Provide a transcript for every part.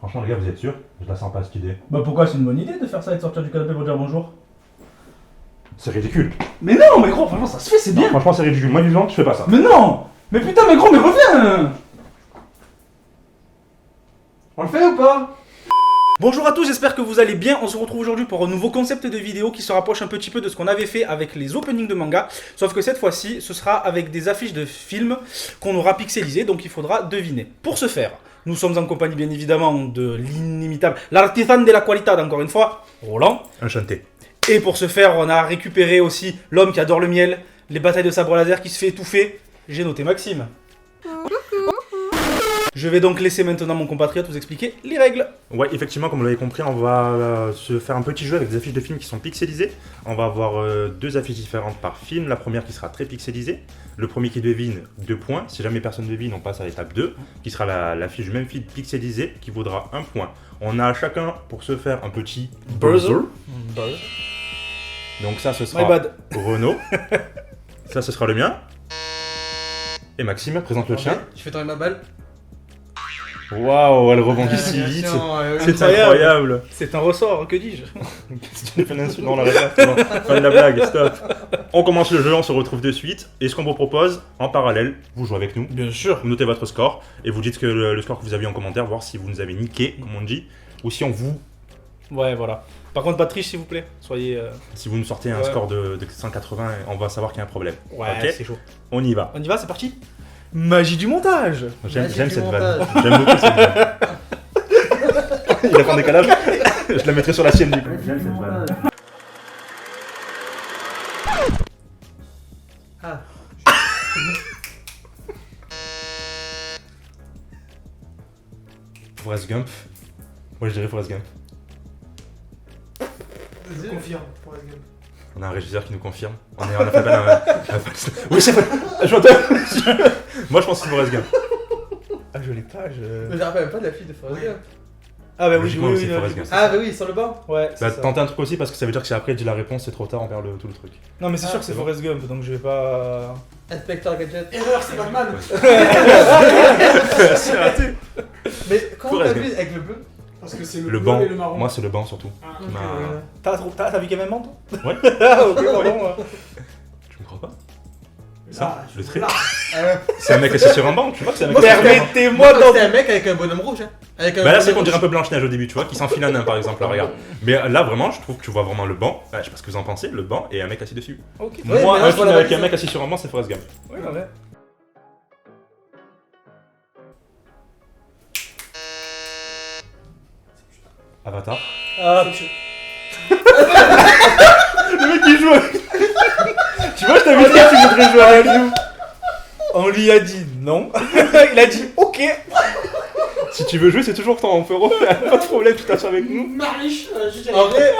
Franchement, les gars, vous êtes sûrs? Je la sens pas cette idée. Bah pourquoi c'est une bonne idée de faire ça et de sortir du canapé pour dire bonjour? C'est ridicule. Mais non, mais gros, franchement, ça se fait, c'est bien. Franchement, c'est ridicule. Moi, vivant, je fais pas ça. Mais non. Mais putain, mais gros, mais reviens. On le fait ou pas? Bonjour à tous, j'espère que vous allez bien. On se retrouve aujourd'hui pour un nouveau concept de vidéo qui se rapproche un petit peu de ce qu'on avait fait avec les openings de manga. Sauf que cette fois-ci, ce sera avec des affiches de films qu'on aura pixelisées, donc il faudra deviner. Pour ce faire, nous sommes en compagnie bien évidemment de l'inimitable, l'artisan de la qualité, encore une fois, Roland. Enchanté. Et pour ce faire, on a récupéré aussi l'homme qui adore le miel, les batailles de sabre laser qui se fait étouffer. J'ai noté Maxime. Je vais donc laisser maintenant mon compatriote vous expliquer les règles. Ouais, effectivement, comme vous l'avez compris, on va se faire un petit jeu avec des affiches de films qui sont pixelisées. On va avoir deux affiches différentes par film. La première qui sera très pixelisée. Le premier qui devine, 2 points. Si jamais personne devine, on passe à l'étape 2, qui sera l'affiche du même film pixelisée, qui vaudra 1 point. On a chacun, pour se faire, un petit buzzer. Donc ça, ce sera My bad. Renaud. Ça, ce sera le mien. Et Maxime, présente le tien. Je fais tomber ma balle. Waouh, elle rebondit si vite. C'est Incroyable. incroyable. C'est un ressort, que dis-je? Si tu fais une insulte, non, on l'arrête là. Fin de la blague, stop. On commence le jeu, on se retrouve de suite. Et ce qu'on vous propose, en parallèle, vous jouez avec nous. Bien sûr. Vous notez votre score et vous dites que le score que vous avez en commentaire, voir si vous nous avez niqué, comme on dit, ou si on vous, Ouais, voilà. Par contre, pas de triche, s'il vous plaît. Soyez... si vous nous sortez un Ouais. score de 180, on va savoir qu'il y a un problème. Ouais, Ok. c'est chaud. On y va. On y va, c'est parti. Magie du montage. J'aime Magie du cette montage. vanne. J'aime beaucoup cette vanne. Il a fait un décalage. Je la mettrai sur la sienne du coup. J'aime cette vanne. Ah. Forrest Gump. Moi je dirais Forrest Gump. Je confirme pour la gueule. On a un régisseur qui nous confirme. On a fait appel à oui, c'est vrai. Je m'entends. Moi je pense que c'est Forrest Gump. Ah, je l'ai pas, Mais je me rappelle même pas de la fille de Forrest Gump. Ah bah oui, Logiquement, oui, c'est oui, Forrest oui. Gump. Ah bah oui, sur le banc. Ouais, c'est Bah, ça. tentez un truc aussi parce que ça veut dire que si après dit la réponse, c'est trop tard, on perd tout le truc. Non mais c'est sûr que c'est c'est bon. Forrest Gump, donc je vais pas... Inspecteur Gadget. Erreur, c'est Batman. C'est raté. Mais comment Forrest t'as vu avec le bleu? Parce que c'est le, Le bleu banc, et le marron. moi c'est le banc surtout. Ah, Qui ok, m'a- ouais. T'as vu Kevin Mann, toi? Ouais. Ah ok, pardon. Tu me crois pas? Là, Ça, le trait. là. C'est un mec assis sur un banc, tu vois que c'est un mec Moi, assis sur un banc. Permettez-moi Moi, d'en... c'est un mec avec un bonhomme rouge. Hein. Avec un Bah là c'est bonhomme qu'on dirait un rouge. peu Blanche-Neige au début, tu vois, qui s'enfile un nain par exemple, là regarde. Mais là vraiment, je trouve que tu vois vraiment le banc. Je sais pas ce que vous en pensez, le banc et un mec assis dessus. Ok. Ouais, Moi, mais là, un je vois film la avec un réaction. mec assis sur un banc, c'est Forrest Gump. Ouais, ouais. Avatar. Ah, Le mec qui joue avec... Tu vois, je t'avais dit que tu voudrais jouer avec nous. on lui a dit non. Il a dit ok. Si tu veux jouer, c'est toujours ton frérot, pas de problème, tu t'assois avec nous. Mariche, juste En vrai,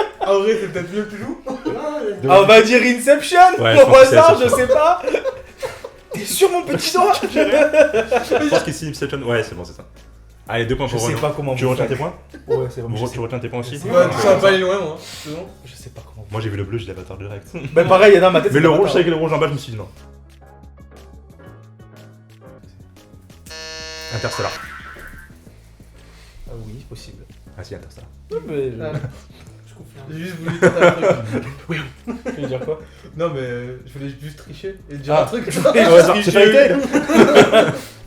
c'est peut-être mieux que tu joues. On va dire Inception. Ouais, je Au pense que c'est hasard, je Inception. sais pas. T'es sur mon petit doigt. Je pense qu'ici, Inception, ouais, c'est bon, c'est ça. Allez, 2 points Je pour sais Renaud. pas comment Tu vous retiens faites. tes points Ouais, c'est bon. Tu retiens tes points aussi Ouais, tu vas pas aller loin, moi. C'est bon. Je sais pas comment. Moi j'ai vu le bleu, j'ai l'avatar direct. Ben pareil, dans ma tête. Mais c'est le pas rouge, grave. c'est avec le rouge en bas, je me suis dit non. Interstellar. Ah oui, possible. Ah si, Interstellar. Mais Ah. Je confirme. J'ai juste voulu tenter un truc. je vais dire quoi? Non, mais je voulais juste tricher et dire Ah. un truc. C'est pas été.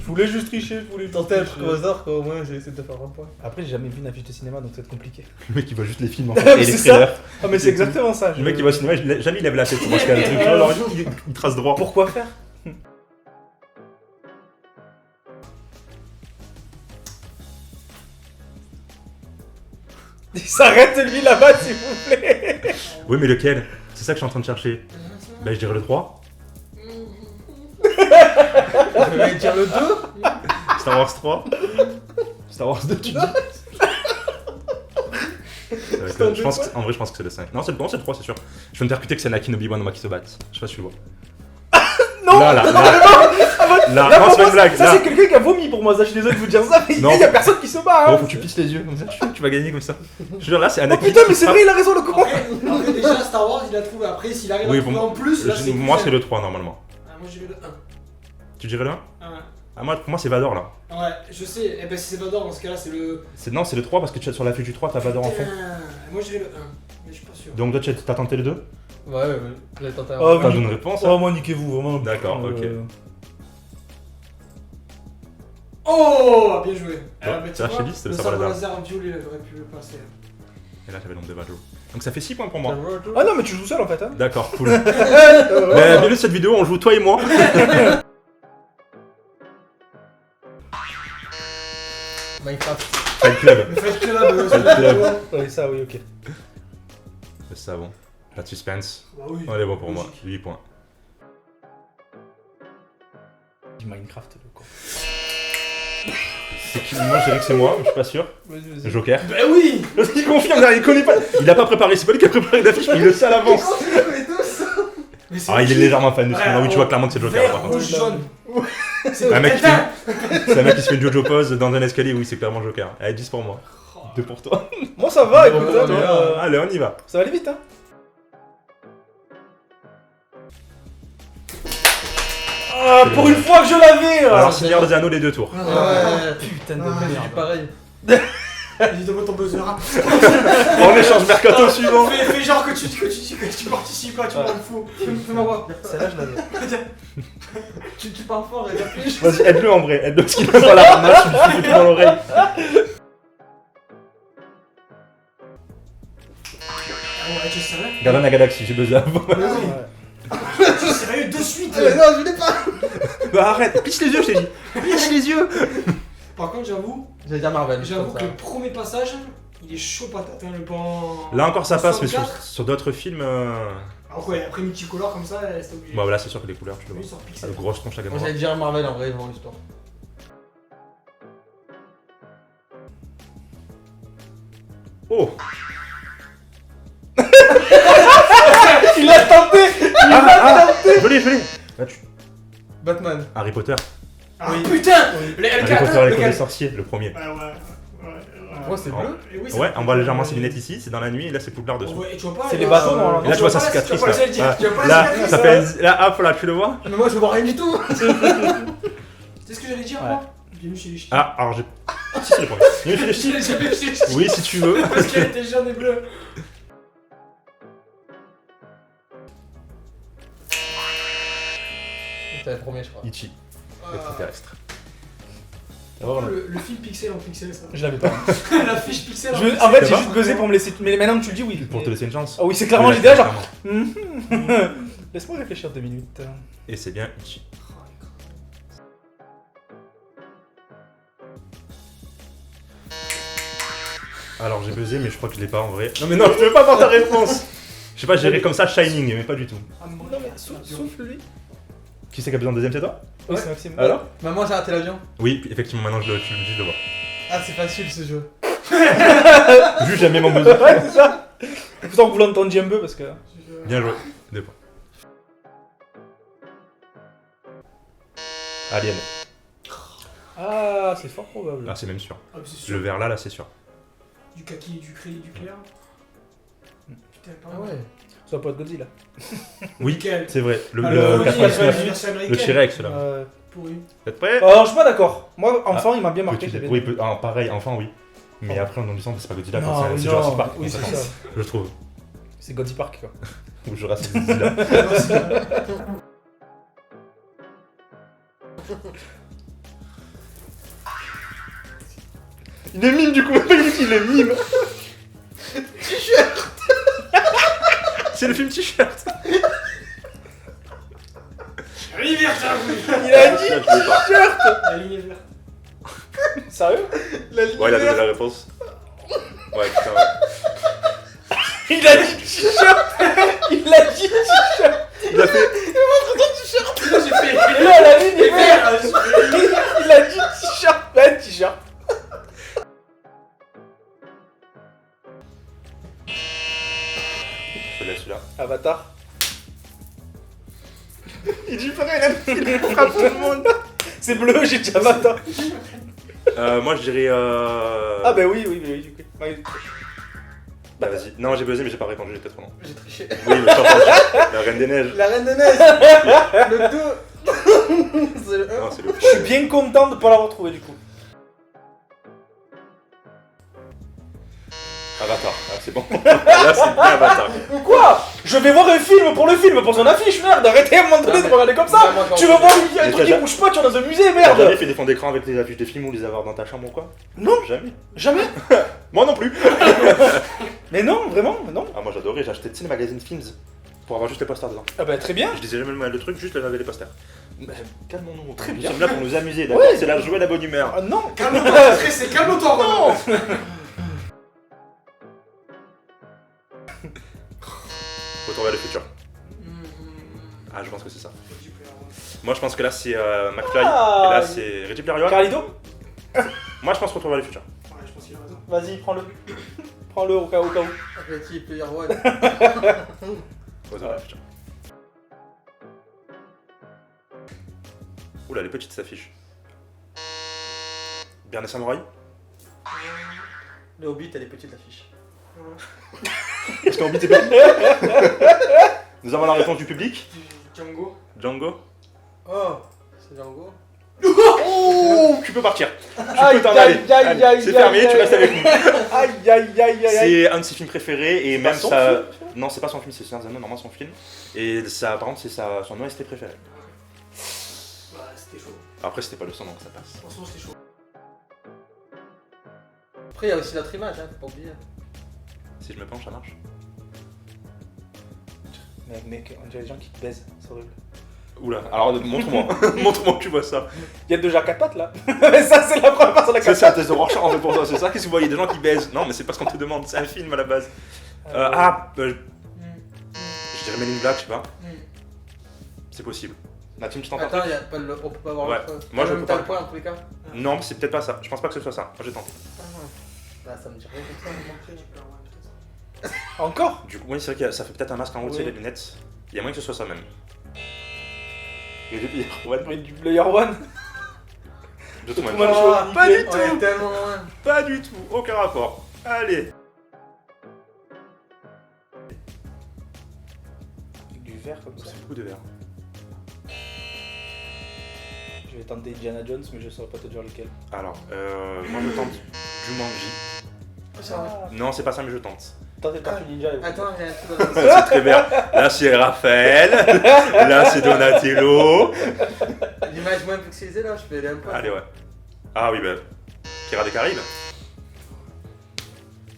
Je voulais juste tricher, je voulais Tenter un truc au hasard, quoi. Au moins, j'ai essayé de te faire un point. Après, j'ai jamais vu une affiche de cinéma, donc ça va être compliqué. Le mec il voit juste les films en fait, et les C'est trailers. Ah, mais c'est exactement ça. Le mec il voit le cinéma, jamais il lève la tête pour voir ce qu'il y a le truc. Alors il trace droit. Pourquoi faire? Il s'arrête lui là-bas, s'il vous plaît. Oui, mais lequel? C'est ça que je suis en train de chercher. Bah je dirais le 3. Je vais dire le 2. Star Wars 3. Star Wars 2, tu dis je pense que, en vrai, je pense que c'est le 5. Non, c'est le 3, c'est sûr. Je vais me percuter que c'est Anakin Obi-Wan Oma qui se battent. Je sais pas si tu le vois. Non. Là, là. Là, Non, pour c'est pas moi, une blague. ça Là. c'est quelqu'un qui a vomi pour moi, ça je suis désolé de vous dire ça, mais Non. il y a personne qui se bat. Bon, Hein. faut que tu plisses les yeux comme ça. Tu vas gagner comme ça. Je jure, là, c'est Oh Anakin. putain, mais qui c'est frappe. vrai, il a raison le con. Après, déjà, Star Wars, il a trouvé. Après, s'il arrive Oui, à trouver bon, en plus, là, c'est. Moi, plus c'est simple. le 3 normalement. Ah, moi, j'ai le 1. Tu dirais le 1? Ah, Ah, moi, pour moi, c'est Vador là. Ouais, je sais. Eh ben, si c'est Vador, dans ce cas-là, c'est le. Non, c'est le 3 parce que sur l'affiche du 3, t'as Vador en fond. Moi, je dirais le 1, mais je suis pas sûr. Donc toi, t'as tenté le 2? Ouais, j'avais tenté un. Oh, T'as oui. une réponse? Oh, moi, niquez-vous, vraiment. D'accord, ok. Oh, bien joué. Bon, mais tu ça, vois, je t'ai dit, c'était le le sabre sabre laser. laser violet, là, j'aurais pu le passer. Et là, j'avais l'ombre de Vador. Donc ça fait 6 points pour moi. Ah non, mais tu joues seul en fait. Hein. D'accord, cool. Mais bienvenue cette vidéo, on joue toi et moi. Minecraft. Fight Club. Le Fight Club, Fight Club. Ouais, ça, oui, ok. Le savon. La de suspense. Bah oui. On est bon pour moi. Logique. 8 points. Minecraft, le con. C'est qui? Moi, je dirais que c'est moi, mais je suis pas sûr. Vas-y, vas-y. Joker. Bah oui. Il confirme, il connaît pas. Il a pas préparé, c'est pas lui qui a préparé l'affiche, mais il le sait à l'avance. Mais c'est Ah, il est qui légèrement fan de ce Ouais, film. Ah oui, tu vois clairement que c'est Joker. Vert, par contre. rouge, jaune. C'est Un mec qui Tintin. C'est un mec qui se fait une Jojo pose dans un escalier, oui, c'est clairement Joker. Allez, 10 pour moi. 2 pour toi. Moi, ça va, Bon, écoute, bon, hein, bien. toi, Allez, on y va. ça va aller vite, hein. Ah, pour une fois que je l'avais. Alors, Seigneur des Anneaux, les 2 tours. Ouais. Putain de Ah, J'ai merde. pareil. Vas-y, donne-moi ton buzzer. Hein. On échange mercato suivant. Fais genre que tu participes pas, tu m'en fous. Fais-moi voir. Celle-là, je l'avais. Tu parles fort et t'affiches. Vas-y, aide-le en vrai, aide-le parce qu'il a pas la ramasse, tu lui fais tout dans l'oreille. Ouais, tu es sérieux? Gardien de la Galaxie, j'ai besoin. Mais oui. Tu es sérieux de suite? Non, je l'ai pas. Bah arrête, plisse les yeux, je t'ai dit. Plisse les yeux. Par contre, j'avoue J'allais dire Marvel. que comme ça. le premier passage, il est chaud patate. Hein, le pan. Là encore ça passe, mais 64. sur d'autres films. Alors ouais, après multicolore comme ça, c'était obligé. Bah voilà, c'est sûr que les couleurs, tu le Lui, vois. sur Ça pixel. a de grosses tronches à Moi Gamora. j'allais dire Marvel en vrai, avant l'histoire. Oh. Il l'a tenté. Je l'ai. Là, Batman. Harry Potter. Ah putain. Les Harry LK1, Potter et l'école des lequel? sorciers, le premier. Moi c'est bleu. Et oui, Ouais, on voit légèrement ses lunettes ici, c'est dans la nuit, et là c'est Poudlard dessus. Et tu vois pas C'est les bateaux, non, Et là, tu vois sa cicatrice. Tu vois pas la cicatrice, Là, tu vois pas la là cicatrice, ça fait. Là, hop, là, tu le vois. Mais moi je vois rien du tout. C'est ce que j'allais dire, Ouais. moi. Bienvenue chez les ch'tis. Ah, alors j'ai. Si, c'est le premier. Bienvenue chez les ch'tis. Bienvenue chez les ch'tis. Oui, si tu veux. Parce qu'elle était jaune et bleue. C'était le premier je crois. Ichi, l'extraterrestre. Le film pixel en pixel, ça. Je l'avais pas. La fiche pixel en Je- pixel. en fait, Ça j'ai va juste buzzé pour me laisser. Mais maintenant que tu le dis, oui. Pour te laisser une chance. Ah oui, c'est clairement Oui, l'idée, genre. clairement. Laisse-moi réfléchir 2 minutes. Et c'est bien Ichi. Alors j'ai buzzé, mais je crois que je l'ai pas en vrai. Non, mais non, je peux pas avoir ta réponse. Je sais pas, j'irais comme ça Shining, mais pas du tout. Ah, mon Non, mais Dieu. souffle lui. Qui c'est qui a besoin de deuxième, c'est toi? Oui, Ouais. c'est Maxime. Alors Maman j'ai raté l'avion. Oui, effectivement, maintenant tu le dis, je le vois. Ah c'est facile ce jeu. Juste jamais mon buzzer. Ouais, c'est ça. Pourtant, vous l'entendiez un peu parce que. Bien joué. 2 points. Alien. Ah, c'est fort probable. Ah, c'est même sûr. Ah, mais c'est sûr. Le vert là, c'est sûr. Du kaki, du gris, du clair. Putain, Ah pardon. ouais. Ça peut être Godzilla. Oui, Nickel. c'est vrai. Le, Ah, le oui, 99. version Le américaine. T-Rex là. Pourri. Vous êtes prêts? Alors, je suis pas d'accord. Moi, enfant, il m'a bien marqué. Petit- j'avais- Oui, pareil, enfin oui. Mais après, on en dit c'est pas Godzilla, Non, quoi, oui, c'est non. Jurassic Park. Oui, c'est complètement, ça. je trouve. C'est Godzilla Park, quoi. Ou Jurassic Godzilla. Il est mime du coup, il est mime. T-shirt. C'est le film T-shirt. Rivière, Il a dit La ligne est verte. Sérieux? La ligne Ouais, il a donné verte. la réponse. Ouais, putain, ouais. Il a dit t-shirt. Il a dit t-shirt. Il a fait. Moi, j'ai fait. Et là, la ligne est verte. vert. Il a dit t-shirt. Ouais, t-shirt. Je te laisse celui-là. Avatar. Il dit pareil, il frappe tout le monde. C'est bleu, j'ai dit Avatar. Moi je dirais. Ah, bah oui, oui, oui. oui. Ouais. Bah vas-y. Non, j'ai buzzé, mais j'ai pas répondu, j'étais trop long. J'ai triché. Oui, mais je t'entends. La Reine des Neiges. La Reine des Neiges. Le 2. C'est le 1. Non, c'est le Je suis bien content de pas l'avoir trouvé du coup. Avatar. Ah, c'est bon. Là, c'est bien Avatar. Quoi? Je vais voir un film pour son affiche, merde! Arrêtez à un moment donné de me regarder comme ça! Tu veux voir un truc qui bouge pas, tu es dans un musée, T'as jamais merde! fait des fonds d'écran avec les affiches de films ou les avoir dans ta chambre ou quoi? Non. Jamais. Jamais! Moi non plus. Mais non, vraiment, non. Ah, moi j'adorais, j'ai acheté les magazines Films pour avoir juste les posters dedans. Ah bah très bien. Je disais jamais le truc, juste j'avais les posters. Mais calmons-nous, Très nous bien. sommes là pour nous amuser, d'accord? Ouais. C'est la joie et la bonne humeur. Ah non! Calme-toi, stressé, calme-toi, Renaud. Retour vers le futur. Ah, je pense que c'est ça. Moi je pense que là c'est McFly Ah. et là c'est Ready Player One. Carlito? Moi je pense Retour vers le futur. Ouais, je pense qu'il a raison. Vas-y, prends-le. Prends-le au cas où. Petit Player One. Retour vers le futur. Oula, les petites s'affichent. Bien les samouraïs. Le Hobbit, elle est petite l'affiche. Parce qu'en petit petit. Nous avons la réponse du public. Django. Django. Oh, c'est Django. Oh, tu peux partir. Tu Aïe, peux t'en aïe, aller. aïe, Allez, aïe, c'est aïe, fermé, aïe, tu restes aïe. avec nous. Aïe, aïe, aïe, aïe, aïe. C'est un de ses films préférés et pas même son ça. film, Non, c'est pas son film, c'est Seigneur des Anneaux, normalement son film. Et ça, par contre, c'est son OST préféré. Ouais, c'était chaud. Après, c'était pas le son donc ça passe. Franchement, c'était chaud. Après, il y a aussi notre image, hein, faut pas oublier. Si je me penche, ça marche. Mec, on dirait des gens qui te baisent, c'est horrible. Oula, alors montre-moi. Montre-moi que tu vois ça. Il y a déjà 4 pattes là. Mais ça, c'est la première personne à C'est 4 ça, un pattes. test de Rorschach en fait pour ça. C'est ça, qu'est-ce que vous voyez des gens qui baisent? Non, mais c'est pas ce qu'on te demande, c'est un film à la base. Je dirais Men in Black, je sais pas. C'est possible. Maxime, tu t'entends? Attends, y a pas on peut pas voir Ouais. l'autre. Moi, je Même peux t'as pas. le point en tous les cas. Non, mais c'est peut-être pas ça. Je pense pas que ce soit ça. Moi, j'ai tenté. Bah, ça me dit rien comme ça, me manquait. Encore? Du coup, oui, c'est vrai que ça fait peut-être un masque en haut, tu sais, Oui. les lunettes. Il y a moyen que ce soit ça même. Et depuis, ouais, Oui, du Player One. de tout Tout même. mal. Oh, Pas du on est tout. tellement loin. Pas du tout, aucun rapport. Allez. Avec du vert comme ça. C'est beaucoup de verre. Je vais tenter Indiana Jones, mais je saurais pas te dire lequel. Alors, moi je tente Jumanji. Non, c'est pas ça, mais je tente. Tentez Tortue Ninja. et vous- Attends, j'ai un truc dans le Ça, c'est très bien. Là, c'est Raphaël. Là, c'est Donatello. L'image moins pixelisée là, je fais les un peu. Allez, ouais. Ah oui, bah. Pirates des Caraïbes.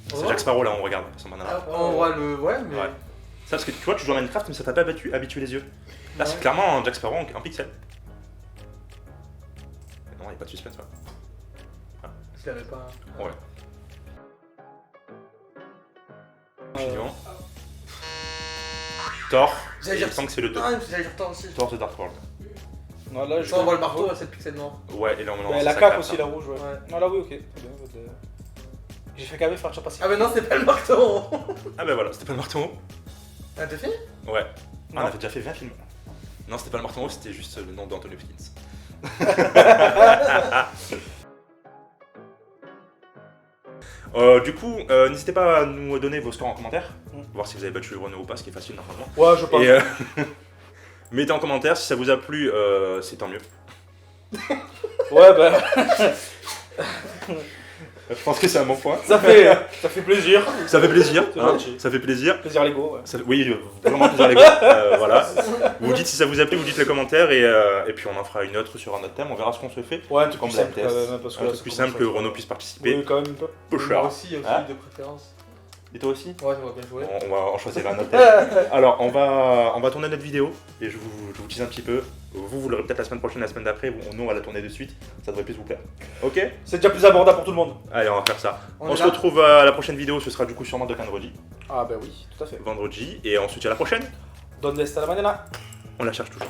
C'est Oh. Jack Sparrow, là, on regarde. Son banana. Ah, on voit le. Ouais, mais. Ouais. Ça, parce que tu vois, tu joues à Minecraft, mais ça t'a pas habitué les yeux. Là, c'est Ouais. clairement un Jack Sparrow en pixel. Non, il n'y a pas de suspense, ouais. Je l'avais pas. Ouais. Suivant. Thor. J'allais Il dire- me semble que c'est le 2. Ah, j'allais dire Thor aussi. Thor The Dark World. Non, là, je Ça, on voit le marteau, c'est le pixel noir. Ouais, et là on Ouais, lance la sa cape cape, aussi, ça. la rouge, ouais. Ouais. Non, là, oui, ok. Très bien, j'ai fait qu'avec faire pas si. Ah, mais non, c'est pas le marteau. Ah bah voilà, c'était pas le marteau. Ah, t'as fait? Ouais. Ah, on Non. avait déjà fait 20 films. Non, c'était pas le marteau, c'était juste le nom d'Anthony Hopkins. Du coup, n'hésitez pas à nous donner vos scores en commentaire, voir si vous avez battu Renault ou pas, ce qui est facile normalement. Ouais, je pense. Et mettez en commentaire si ça vous a plu, c'est tant mieux. Ouais, bah, Je pense que c'est un bon point. ça fait plaisir. Ça fait plaisir, C'est hein, gentil. ça fait plaisir. Plaisir Lego, ouais. Oui, vraiment plaisir les gars. Voilà. Vous dites si ça vous a plu, vous dites les commentaires et puis on en fera une autre sur un autre thème. On verra ce qu'on se fait. Ouais, un truc Comme plus simple blind quand test. même, parce que Un là, truc ça plus commence simple que à- Renault puisse participer. Oui, quand même un peu. Peu Moi cher. aussi, Hein de préférence. Et toi aussi? Ouais, j'aimerais bien jouer. On va en choisir un autre. Alors, on va tourner notre vidéo et je vous tease un petit peu. Vous l'aurez peut-être la semaine prochaine, la semaine d'après. Nous, on va la tourner de suite. Ça devrait plus vous plaire. Ok? C'est déjà plus abordable pour tout le monde. Allez, on va faire ça. On On est se là. retrouve à la prochaine vidéo. Ce sera du coup sûrement de vendredi. Ah, bah oui, tout à fait. Vendredi. Et on se dit à la prochaine. Donde está la mañana? On la cherche toujours.